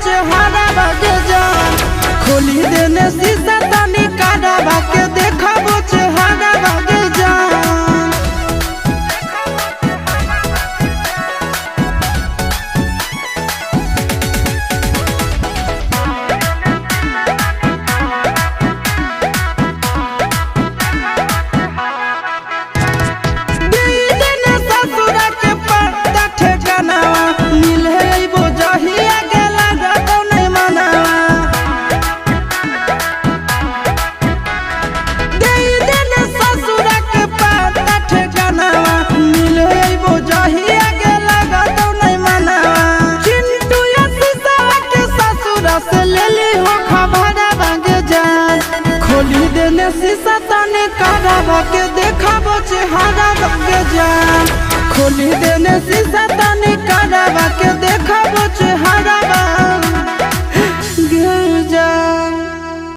चेहरा बागे जान खोली देने शीशा तनी काड़ा बाके देखाबो चेहरा बागे जान। खोली देने शीशा तनी काड़ा बाके देखाबो चेहरा बागे जान खोली देने शीशा तनी काड़ा बाके देखाबो चेहरा बागे।